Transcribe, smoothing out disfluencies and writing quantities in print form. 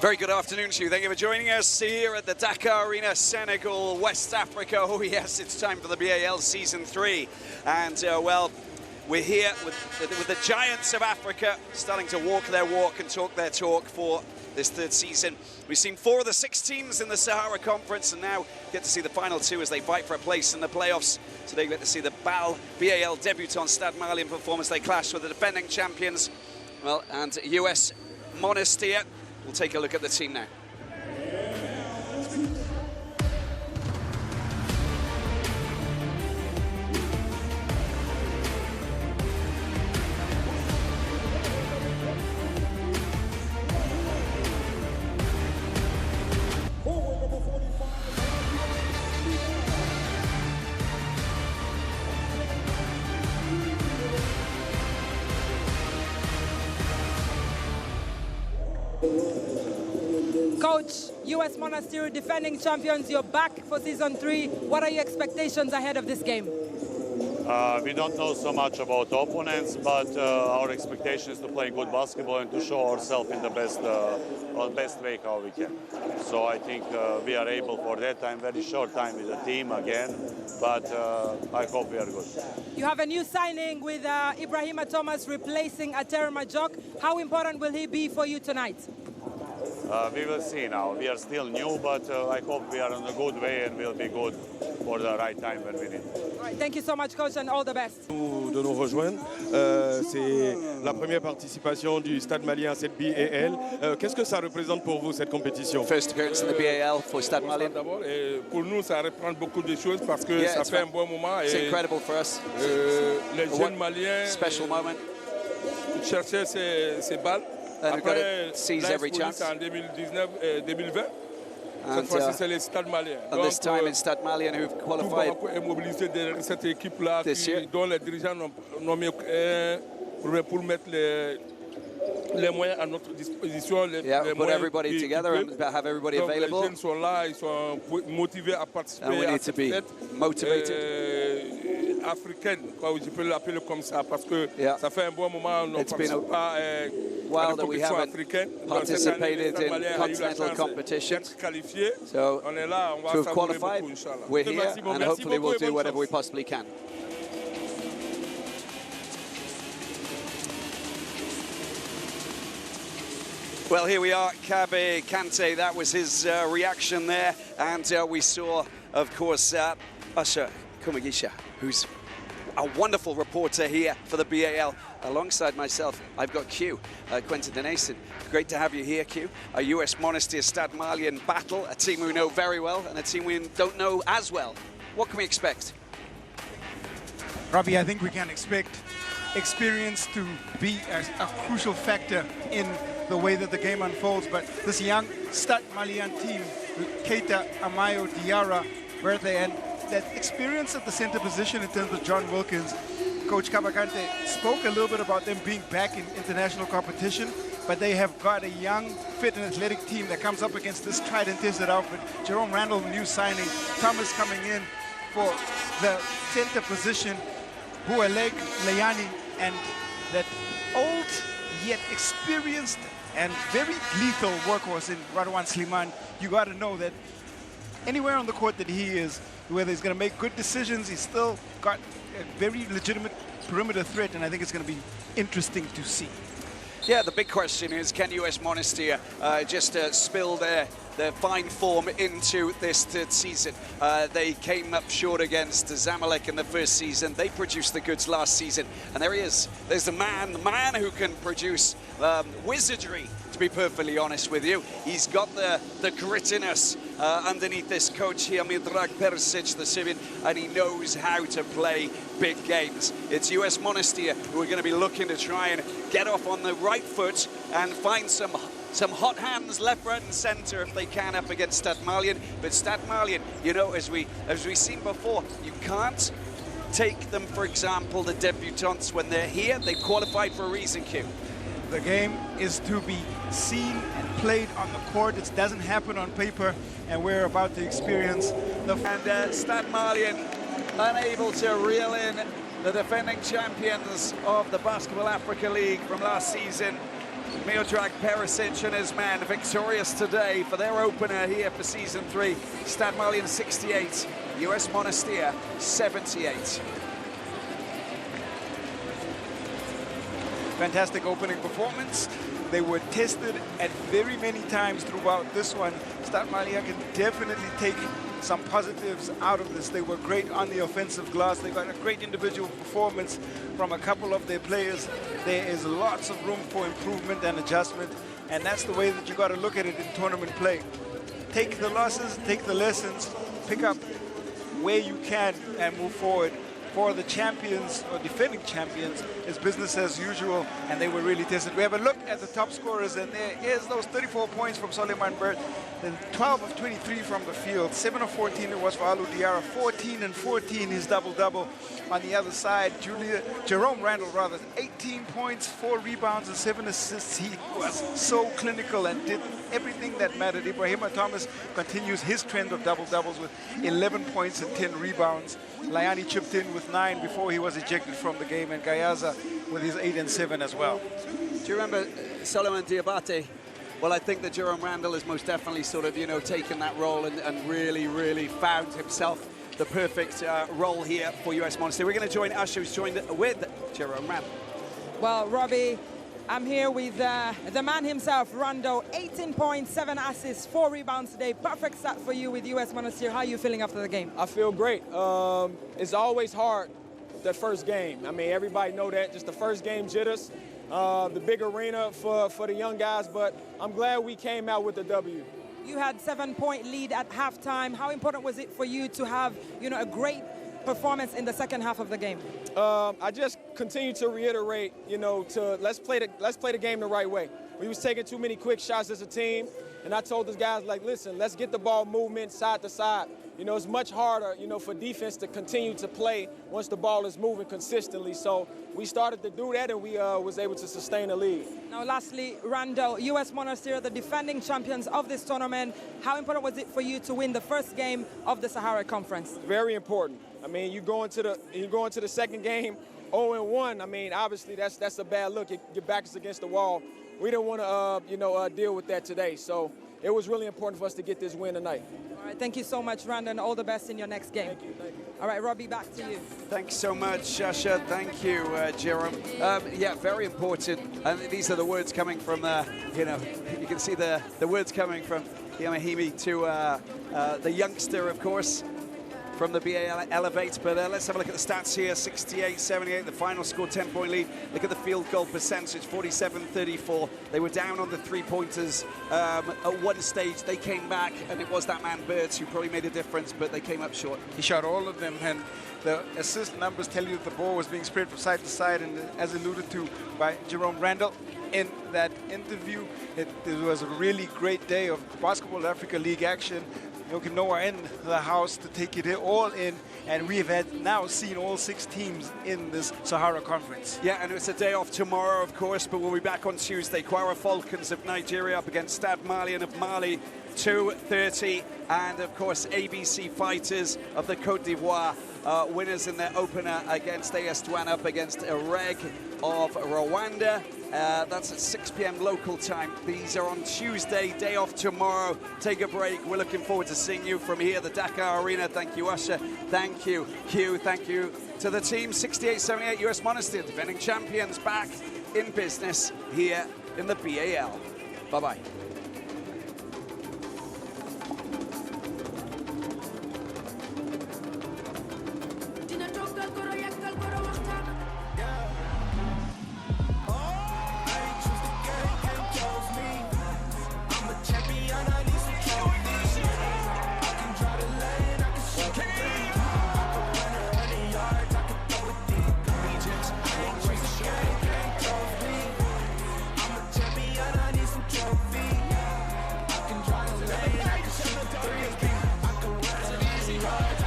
Very good afternoon to you. Thank you for joining us here at the Dakar Arena, Senegal, West Africa. Oh yes, it's time for the BAL Season 3. And well, we're here with the giants of Africa starting to walk their walk and talk their talk for this third season. We've seen 4 of the 6 teams in the Sahara Conference, and now get to see the final 2 as they fight for a place in the playoffs. Today we get to see the BAL debutant Stade Malien performance. They clash with the defending champions, well, and US Monastir. We'll take a look at the team now. Coach, US Monastir, defending champions, you're back for Season 3. What are your expectations ahead of this game? We don't know so much about opponents, but our expectation is to play good basketball and to show ourselves in the best way how we can. So I think we are able for that time, very short time with the team again, but I hope we are good. You have a new signing with Ibrahima Thomas replacing Aterma Jock. How important will he be for you tonight? We will see now. We are still new, but I hope we are on a good way and will be good for the right time when we need. All right, thank you so much, coach, and all the best. De nous rejoindre, c'est la première participation du Stade Malien à cette BAL. Qu'est-ce que ça représente pour vous cette compétition? First appearance in the BAL for Stade Malien. D'abord, pour nous, ça reprend beaucoup de choses parce que ça fait un bon moment. It's incredible for us. Les jeunes Maliens Special moment. cherchaient ces balles. And we've got Après, to seize every chance. en 2019-2020. And, Cette fois-ci, c'est le Stade Malien. and this time it's Stade Malien who've qualified est mobilisé derrière cette équipe-là dont les dirigeants n'ont mis pour mettre les moyens à notre disposition. Yeah, put everybody together and have everybody available. Les jeunes sont là, ils sont motivés à participer And we à need to cette be fête motivated. africaine, quoi, je peux l'appeler comme ça, parce que ça fait un bon moment qu'on ne It's been participe pas while that we haven't participated in continental competitions. So on est là, on va to have savourer qualified, beaucoup, Inch'Allah. we're here, and Merci hopefully beaucoup we'll et do bonne whatever we chance. possibly can. Well, here we are, Kabe Kante. That was his reaction there. And we saw, of course, Usher Kumagisha, who's a wonderful reporter here for the BAL. Alongside myself, I've got Q, Quentin Denason. Great to have you here, Q. A US Monastir Stade Malien battle, a team we know very well and a team we don't know as well. What can we expect? Robbie, I think we can expect experience to be a crucial factor in the way that the game unfolds, but this young Stade Malien team, Keita, Amayo, Diarra, Berthe, and that experience at the center position in terms of John Wilkins. Coach Kabakante spoke a little bit about them being back in international competition, but they have got a young, fit and athletic team that comes up against this tried and tested outfit. Jerome Randall, new signing, Thomas coming in for the center position, Bualeg, Leani, and that old yet experienced and very lethal workhorse in Radwan Sliman. You got to know that anywhere on the court that he is, whether he's going to make good decisions, he's still got a very legitimate perimeter threat, and I think it's going to be interesting to see. Yeah, the big question is, can US Monastir just spill their fine form into this third season? They came up short against Zamalek in the first season. They produced the goods last season. And there he is. There's the man who can produce wizardry, to be perfectly honest with you. He's got the grittiness underneath this coach here, Midrag Persic, the Serbian, and he knows how to play big games. It's US Monastir who are going to be looking to try and get off on the right foot and find some hot hands left, right and centre if they can up against Stade Malien. But Stade Malien, you know, as we've seen before, you can't take them, for example, the debutants when they're here. They qualified for a reason, Q. The game is to be seen and played on the court. It doesn't happen on paper, and we're about to experience the... And Stade Malien unable to reel in the defending champions of the Basketball Africa League from last season. Miodrag Perisic and his men victorious today for their opener here for season 3. Stade Malien 68, US Monastir 78. Fantastic opening performance. They were tested at very many times throughout this one. Stade Malien can definitely take some positives out of this. They were great on the offensive glass. They got a great individual performance from a couple of their players. There is lots of room for improvement and adjustment, and that's the way that you got to look at it in tournament play. Take the losses, take the lessons, pick up where you can, and move forward. For the champions, or defending champions, it's business as usual, and they were really tested. We have a look at the top scorers, and there is those 34 points from Suleiman Bert, then 12 of 23 from the field, 7 of 14 it was for Alou Diarra, 14 and 14 his double-double. On the other side, Jerome Randall, 18 points, 4 rebounds, and 7 assists. He was so clinical and did everything that mattered. Ibrahima Thomas continues his trend of double-doubles with 11 points and 10 rebounds. Layani chipped in with 9 before he was ejected from the game, and Gayaza with his 8 and 7 as well. Do you remember Solomon Diabate? Well, I think that Jerome Randall has most definitely sort of, taken that role and really found himself the perfect role here for US Monastir. We're going to join Usher, who's joined with Jerome Randall. Well, Robbie, I'm here with the man himself, Rondo. 18 points, 7 assists, 4 rebounds today. Perfect start for you with US Monastir. How are you feeling after the game? I feel great. It's always hard, that first game. I mean, everybody know that. Just the first game jitters. The big arena for the young guys, but I'm glad we came out with the W. You had 7-point lead at halftime. How important was it for you to have, a great performance in the second half of the game? I just continue to reiterate, let's play the game the right way. We was taking too many quick shots as a team, and I told those guys, listen, let's get the ball movement side to side. It's much harder, for defense to continue to play once the ball is moving consistently. So we started to do that, and we was able to sustain the lead. Now, lastly, Randall, US Monastir, the defending champions of this tournament. How important was it for you to win the first game of the Sahara Conference? Very important. I mean, you go into the second game 0-1. I mean, obviously that's a bad look. Your back is against the wall. We didn't want to deal with that today. So it was really important for us to get this win tonight. All right, thank you so much, Randall, and all the best in your next game. Thank you. All right, Robbie, back to you. Thanks so much, Shasha. Thank you, Jerome. Yeah, very important. And these are the words coming from, you can see the words coming from Yamahimi to the youngster, of course, from the BAL Elevate. But let's have a look at the stats here. 68-78, the final score, 10-point lead. Look at the field goal percentage, 47-34. They were down on the three-pointers at one stage. They came back, and it was that man Birds who probably made a difference, but they came up short. He shot all of them, and the assist numbers tell you that the ball was being spread from side to side, and as alluded to by Jerome Randall in that interview, it was a really great day of Basketball Africa League action. Joachim Noah in the house to take it all in, and we have now seen all 6 teams in this Sahara Conference. Yeah, and it's a day off tomorrow, of course, but we'll be back on Tuesday. Kwara Falcons of Nigeria up against Stade Malien of Mali, 2:30, and of course ABC Fighters of the Côte d'Ivoire, winners in their opener against AS Douane up against Reg of Rwanda. That's at 6 p.m. local time. These are on Tuesday, day off tomorrow. Take a break. We're looking forward to seeing you from here, the Dakar Arena. Thank you, Usher. Thank you, Hugh. Thank you to the team. 68-78 US Monastir, defending champions, back in business here in the BAL. Bye-bye. Right.